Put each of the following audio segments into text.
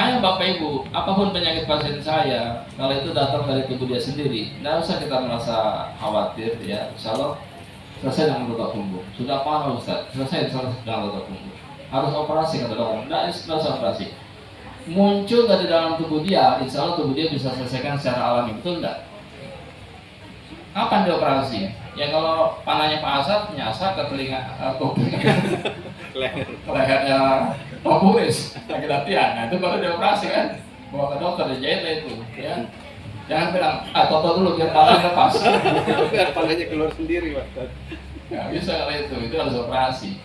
Makanya Bapak Ibu, apapun penyakit pasien saya, kalau itu datang dari tubuh dia sendiri, tidak usah kita merasa khawatir ya. Insya Allah selesai dengan luka punggung. Sudah parah Ustaz, selesai dengan luka punggung. Harus operasi kata dokter, tidak usah operasi. Muncul dari dalam tubuh dia, insya Allah tubuh dia bisa selesaikan secara alami, betul tidak? Kapan dioperasi? Ya kalau panahnya Pak Asad nyasar ke telinga, lehernya Pak Buris lagi latihan, nah itu baru dioperasi kan? Bawa ke dokter, dijahit itu, ya. Jangan bilang, toto dulu biar panahnya lepas. Biar panahnya keluar sendiri, Pak. Nggak bisa kalau itu harus operasi.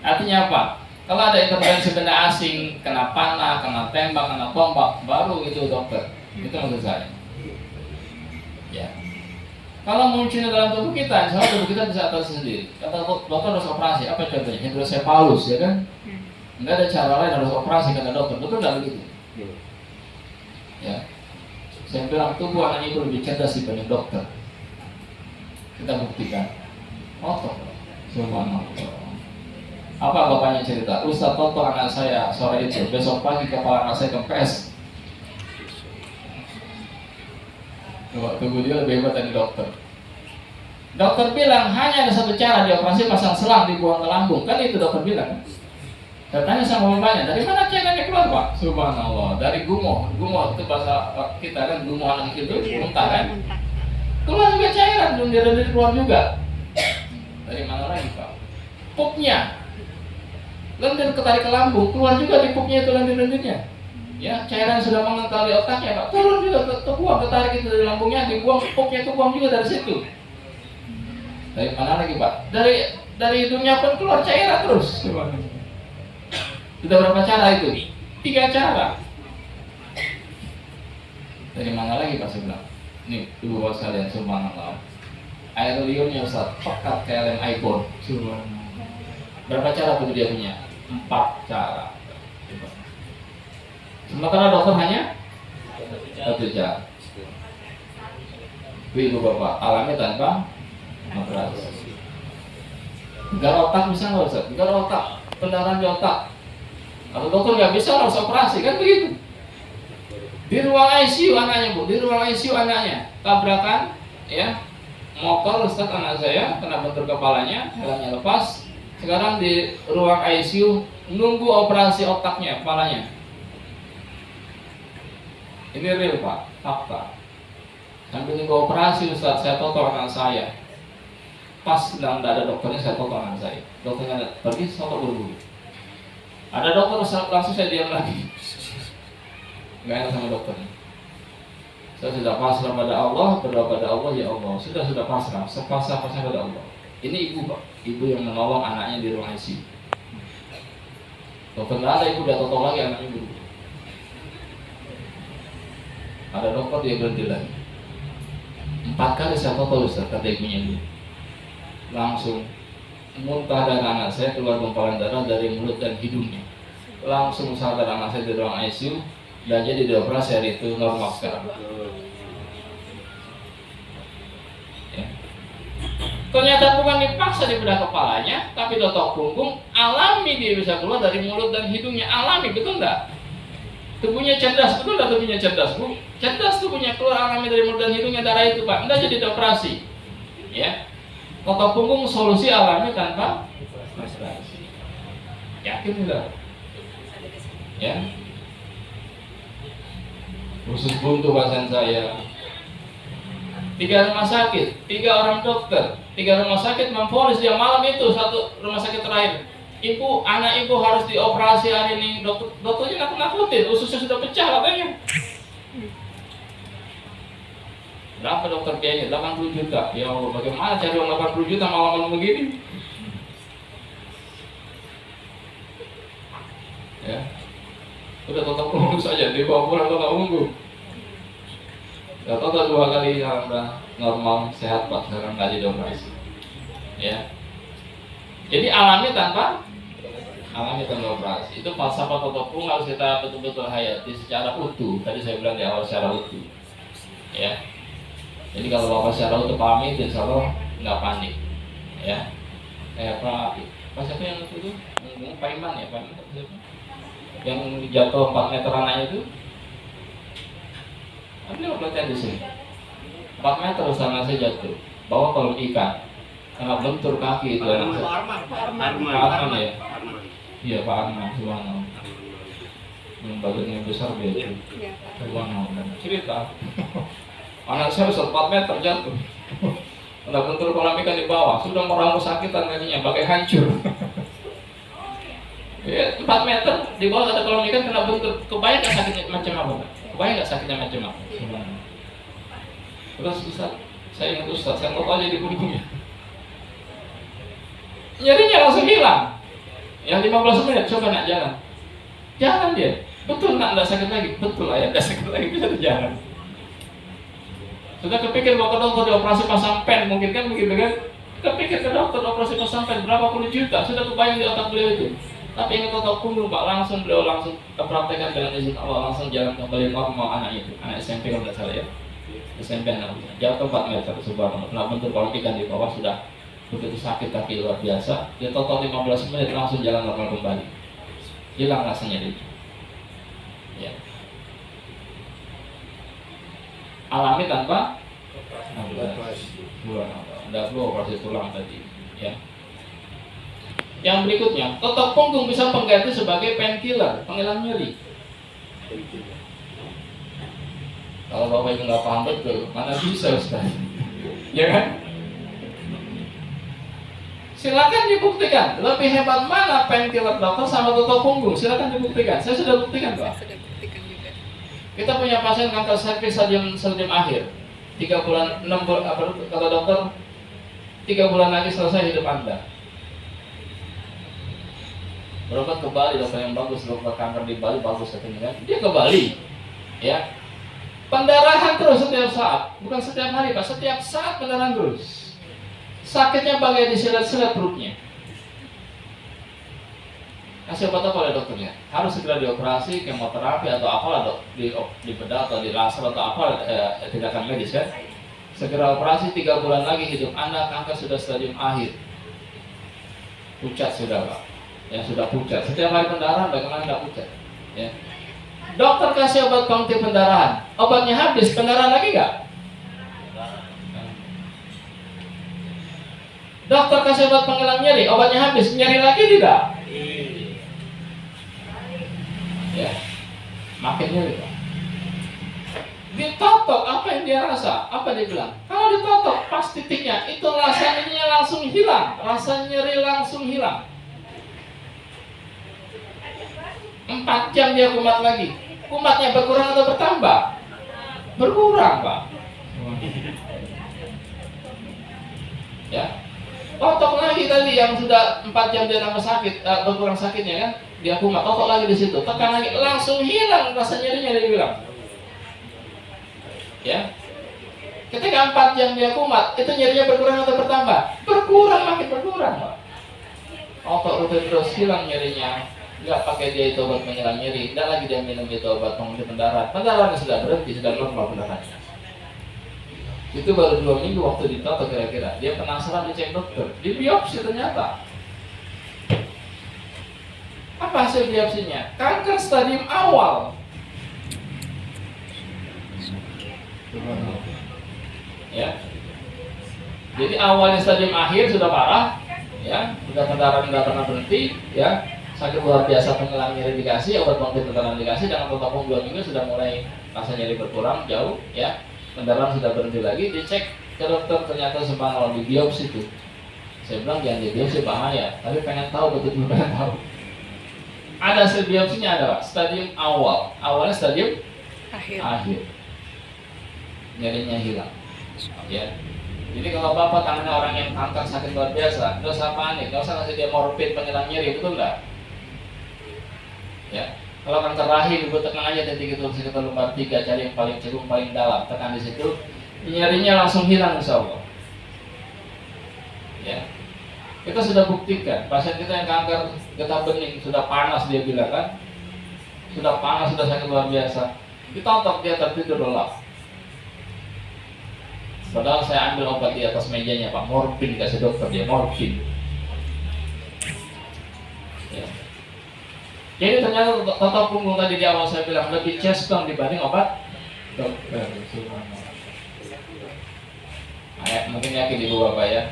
Artinya apa? Kalau ada intervensi benda asing, kena panah, kena tembak, kena tombak, baru itu dokter. Itu maksud saya. Ya. Kalau munculnya dalam tubuh kita, insya Allah tubuh kita bisa atasi sendiri. Kata dokter harus operasi. Apa contohnya? Hidrosefalus, ya kan? Enggak ada cara lain harus operasi kata dokter. Betul nggak begitu? Ya. Saya bilang tubuh anak ibu lebih cerdas dibanding dokter. Kita buktikan. Otot. Subhanallah. Apa bapaknya cerita? Ustaz Toto anak saya sore itu, besok pagi kepala anak saya kempes. Tunggu dia lebih hebat dari dokter. Dokter bilang hanya ada satu cara dioperasi, pasang selang dibuang ke lambung. Kan itu dokter bilang. Saya tanya sama bapaknya, dari mana cairannya keluar Pak? Subhanallah, dari gumoh. Gumoh itu bahasa kita kan, gumoh anak kecil itu muntah kan. Keluar juga cairan, lendir-lendir keluar juga. Dari mana lagi Pak? Pupnya. Lendir ketarik ke lambung, keluar juga di pupnya itu lendir-lendirnya. Ya, cairan sudah mengental di otaknya Pak, turun juga terbuang, ketarik itu dari lambungnya, dibuang, pupnya itu buang juga dari situ. Dari mana lagi Pak? Dari hidungnya pun keluar cairan terus. Sudah berapa cara itu? 3 cara. Dari mana lagi Pak saya bilang? Nih, ibu bapak sekalian, subhanallah. Air liurnya Ustaz, pekat kayak lem iPhone. Subhanallah. Berapa cara tuh dia punya? 4 cara. Sementara dokter hanya 1 jam. Ibu bapak alami tanpa operasi. Gegar otak bisa nggak Ustaz? Gegar otak, pendarahan di otak. Kalau dokter nggak bisa harus operasi kan begitu. Di ruang ICU anaknya Bu, di ruang ICU anaknya tabrakan, ya motor Ustaz anak saya kena bentur kepalanya, helmnya lepas. Sekarang di ruang ICU nunggu operasi otaknya, kepalanya. Ini real Pak, fakta. Sambil nunggu operasi Ustaz, saya toto anak saya. Pas sedang tidak ada dokternya, saya toto anak saya. Dokternya pergi, saya toto buru-buru. Ada dokter, langsung saya diam lagi. Nggak enak sama dokternya. Saya sudah pasrah pada Allah, berdoa pada Allah, ya Allah. Sudah pasrah, sepasrah-pasrah pada Allah. Ini ibu Pak, ibu yang menolong anaknya di ruang ICU. Dokter nggak ada, ibu udah toto lagi anaknya buru-buru. Ada dokter dia berhenti lagi. 4 kali saya toto Ustaz, kata ibunya dulu. Langsung muntah dan anak saya keluar gumpalan darah dari mulut dan hidungnya. Langsung sadar anak saya di ruang ICU dan jadi dioperasi hari itu normal sekarang. Ya. Ternyata bukan dipaksa di bedah kepalanya, tapi totok punggung alami dia bisa keluar dari mulut dan hidungnya, alami, betul enggak? Tubuhnya cerdas, betul enggak tubuhnya cerdas Bu? Cerdas tubuhnya, keluar alami dari mulut dan hidungnya darah itu Pak, enggak jadi dioperasi. Ya. Totok punggung solusi alami tanpa operasi. Yakin enggak? Ya. Khusus buntu pasien saya. 3 rumah sakit, 3 orang dokter, 3 rumah sakit memvonis yang malam itu 1 rumah sakit terakhir. Ibu, anak ibu harus dioperasi hari ini. Dokternya nakut-nakutin, ususnya sudah pecah katanya. Berapa dokter biayanya? 80 juta. Ya Allah, bagaimana cari uang 80 juta malam-malam begini? Ya. Udah total punggung saja, dibawa pulang total punggung. Ya total 2 kali alhamdulillah normal, sehat Pak, sekarang nggak jadi operasi. Ya. Jadi alami tanpa operasi. Itu falsafah total punggung harus kita betul-betul hayati secara utuh. Tadi saya bilang di awal secara utuh. Ya. Jadi kalau Bapak secara utuh pahami, insya Allah nggak panik. Ya. Pak siapa yang itu? Pak Iman ya, Pak Iman siapa? yang jatuh 4 meter anaknya itu, beliau pelatihan di sini 4 meter sana saya jatuh, bawa kolom ikan, kena bentur kaki itu anak saya. Arman ya, iya Pak Arman, subhanallah, yang badannya besar dia itu, subhanallah, cerita, anak saya 4 meter jatuh, kena bentur kolam ikan di bawah, sudah merangkul sakitan kakinya, pakai hancur. Ya, 4 meter di bawah ada kolam ikan kena bentur, kebayang nggak sakitnya macam apa? Kebayang nggak sakitnya macam apa? Terus Ustaz, saya ingat Ustaz, saya mau aja di punggungnya. Nyerinya langsung hilang. Yang 15 menit coba nak jalan. Jalan dia. Betul nak enggak sakit lagi? Betul ayah enggak sakit lagi, bisa berjalan. Sudah kepikir bawa ke dokter dioperasi pasang pen, mungkin kan begitu kan? Kepikir ke dokter operasi pasang pen berapa puluh juta, sudah kebayang di otak beliau itu. Tapi yang otak punggung Pak, langsung beliau langsung praktekkan dengan izin Allah, langsung jalan kembali normal anak itu. Anak SMP kalau tidak salah ya. SMP anak jatuh 4 meter, subhanallah, kena bentur kolam ikan di bawah, sudah begitu sakit kaki luar biasa. Dia total 15 menit langsung jalan normal kembali, hilang rasanya itu ya. Alami tanpa tidak perlu operasi tulang tadi ya. Yang berikutnya, totok punggung bisa pengganti sebagai painkiller, penghilang nyeri. Kalau Bapak Ibu nggak paham betul, mana bisa Ustaz? Ya kan? Silakan dibuktikan. Lebih hebat mana painkiller dokter sama totok punggung? Silakan dibuktikan. Saya sudah buktikan Pak. Sudah buktikan juga. Kita punya pasien kanker cervix stadium akhir. 3 bulan, 6 bulan, kata dokter 3 bulan lagi selesai hidup Anda. Berobat ke Bali, dokter yang bagus, dokter kanker di Bali bagus katanya kan. Dia ke Bali, ya. Pendarahan terus setiap saat, bukan setiap hari Pak, setiap saat pendarahan terus. Sakitnya bagai disilet-silet perutnya. Kasih obat apa oleh dokternya? Harus segera dioperasi, kemoterapi atau apalah dok, di bedah atau di laser atau apa tindakan medis kan? Segera operasi, 3 bulan lagi hidup Anda kanker sudah stadium akhir. Pucat sudah Pak. Ya sudah pucat. Setiap hari pendarahan bagaimana tidak pucat? Ya. Dokter kasih obat pengganti pendarahan, obatnya habis, pendarahan lagi nggak? Dokter kasih obat penghilang nyeri, obatnya habis, nyeri lagi tidak? Ya, makin nyeri Pak. Ditotok, apa yang dia rasa? Apa dia bilang? Kalau ditotok pas titiknya, itu rasanya langsung hilang, rasa nyeri langsung hilang. 4 jam dia kumat lagi. Kumatnya berkurang atau bertambah? Berkurang Pak. Ya. Totok lagi tadi yang sudah 4 jam dia tambah sakit, berkurang sakitnya kan? Dia kumat, totok lagi di situ, tekan lagi, langsung hilang rasa nyerinya dia bilang. Ya. Ketika 4 jam dia kumat, itu nyerinya berkurang atau bertambah? Berkurang, makin berkurang Pak. Totok rutin terus, hilang nyerinya. Nggak pakai dia itu obat penghilang nyeri, tidak lagi dia minum itu obat pengganti pendarahan. Pendarahannya sudah berhenti, sudah normal pendarahannya. Itu baru 2 minggu waktu ditotok kira-kira. Dia penasaran, dicek dokter, di biopsi ternyata. Apa hasil biopsinya? Kanker stadium awal. Ya. Jadi awalnya stadium akhir sudah parah, ya, sudah pendarahan tidak pernah berhenti, ya. Sakit luar biasa, penghilang nyeri dikasih, obat pengganti pendarahan dikasih, dengan total 2 minggu sudah mulai rasa nyeri berkurang jauh, ya, pendarahan sudah berhenti lagi, dicek ke dokter ternyata subhanallah di biopsi itu. Saya bilang jangan di biopsi bahaya, tapi pengen tahu betul-betul pengen tahu. Ada hasil biopsinya ada Pak, stadium awal, awalnya stadium akhir. Nyerinya hilang, ya. Jadi kalau Bapak tangannya orang yang kanker sakit luar biasa, nggak usah panik, nggak usah kasih dia morfin penghilang nyeri, betul nggak? Ya, kalau kanker rahim, ibu tekan aja titik itu sekitar lumbar 3, cari yang paling cerum, paling dalam, tekan di situ, nyerinya langsung hilang insya Allah. Ya, kita sudah buktikan, pasien kita yang kanker getah bening sudah panas dia bilang kan, sudah panas, sudah sakit luar biasa, ditontok dia tertidur lelap. Padahal saya ambil obat di atas mejanya Pak, morfin dikasih dokter dia, morfin. Ya. Jadi ternyata totok punggung tadi di awal saya bilang lebih cesbang dibanding obat dokter. Mungkin yakin ibu bapak ya.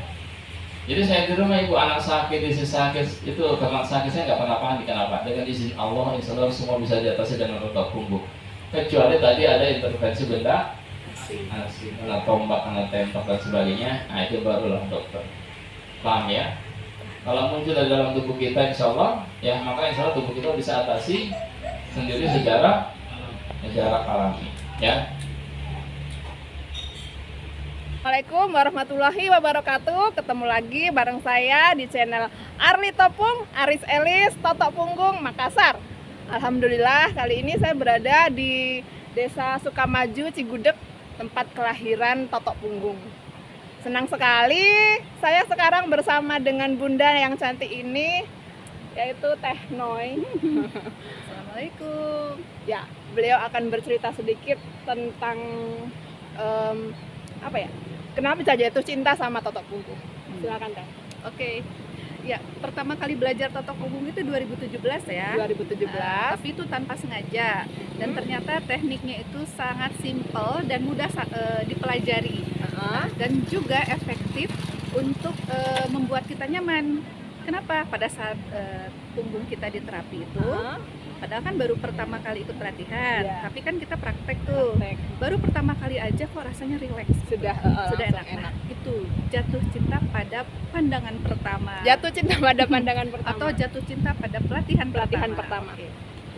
Jadi saya di rumah ibu anak sakit, isi sakit itu karena sakit saya nggak pernah panik. Kenapa? Dengan izin Allah insya Allah semua bisa diatasi dengan totok punggung. Kecuali tadi ada intervensi benda asing, kena tombak, kena tembak dan sebagainya. Nah itu barulah dokter. Paham ya? Kalau muncul dari dalam tubuh kita insya Allah, ya maka insya Allah tubuh kita bisa atasi sendiri secara alami. Ya. Assalamualaikum warahmatullahi wabarakatuh. Ketemu lagi bareng saya di channel Arli Topung, Aris Elis, Totok Punggung, Makassar. Alhamdulillah kali ini saya berada di Desa Sukamaju, Cigudeg, tempat kelahiran Totok Punggung. Senang sekali saya sekarang bersama dengan bunda yang cantik ini, yaitu Teh Noi. Assalamualaikum. Ya, beliau akan bercerita sedikit tentang kenapa bisa jatuh cinta sama Totok Punggung. Silakan Teh. Oke. Ya, pertama kali belajar Totok Punggung itu 2017 ya. 2017. Tapi itu tanpa sengaja. Dan ternyata tekniknya itu sangat simpel dan mudah dipelajari. Dan juga efektif untuk membuat kita nyaman. Kenapa? Pada saat punggung kita di terapi itu, padahal kan baru pertama kali ikut pelatihan, tapi kan kita praktek tuh. Baru pertama kali aja kok rasanya rileks. Sudah enak. Nah, itu jatuh cinta pada pandangan pertama. Jatuh cinta pada pandangan pertama. Atau jatuh cinta pada pelatihan pertama. Oke.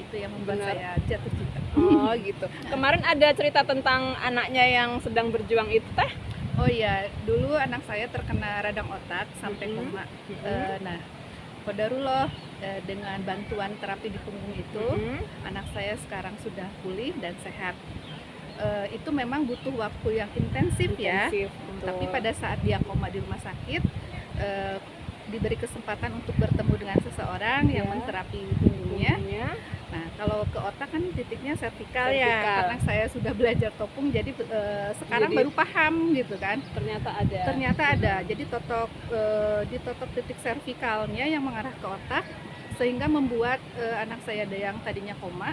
Itu yang membuat saya jatuh cinta. Oh gitu. Kemarin ada cerita tentang anaknya yang sedang berjuang itu Teh. Oh iya, dulu anak saya terkena radang otak sampai koma. Nah, qadarullah dengan bantuan terapi di punggung itu, anak saya sekarang sudah pulih dan sehat. Itu memang butuh waktu yang intensif ya. Tapi pada saat dia koma di rumah sakit, diberi kesempatan untuk bertemu dengan seseorang yang menterapi punggungnya. Nah, kalau ke otak kan titiknya servikal ya. Karena saya sudah belajar topung, jadi sekarang baru paham gitu kan. Ternyata ada. Jadi ditotok titik servikalnya yang mengarah ke otak, sehingga membuat anak saya yang tadinya koma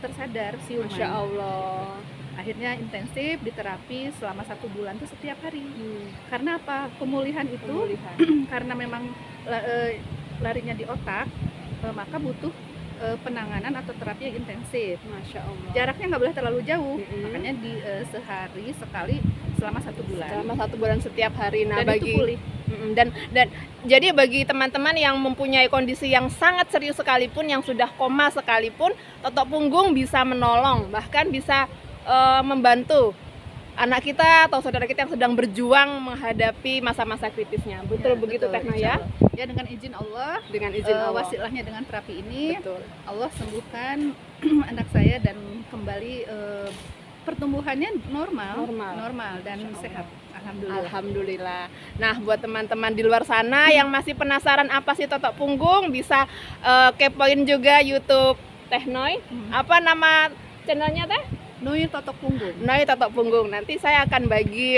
tersadar siuman. Masya Allah. Akhirnya intensif diterapi selama 1 bulan tuh setiap hari. Karena apa? Pemulihan itu karena memang larinya di otak, maka butuh penanganan atau terapi yang intensif. Masya Allah. Jaraknya nggak boleh terlalu jauh, makanya di sehari sekali selama 1 bulan. Selama 1 bulan setiap hari. Nah, Dan itu pulih. Dan jadi bagi teman-teman yang mempunyai kondisi yang sangat serius sekalipun, yang sudah koma sekalipun, Totok Punggung bisa menolong, bahkan bisa membantu anak kita atau saudara kita yang sedang berjuang menghadapi masa-masa kritisnya. Betul begitu Teh Noi ya? Ya, dengan izin Allah, wasilahnya dengan terapi ini, Allah sembuhkan anak saya dan kembali pertumbuhannya normal dan sehat. Alhamdulillah. Nah, buat teman-teman di luar sana yang masih penasaran apa sih Totok Punggung, bisa kepoin juga YouTube Teh Noi. Apa nama channelnya Teh? Noi Totok Punggung. Noi Totok Punggung. Nanti saya akan bagi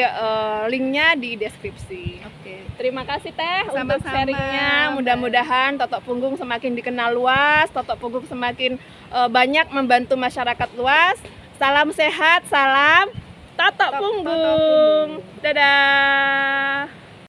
linknya di deskripsi. Oke. Terima kasih Teh Sama-sama. untuk sharingnya. Mudah-mudahan Totok Punggung semakin dikenal luas, Totok Punggung semakin banyak membantu masyarakat luas. Salam sehat, salam Totok Punggung. Dadah.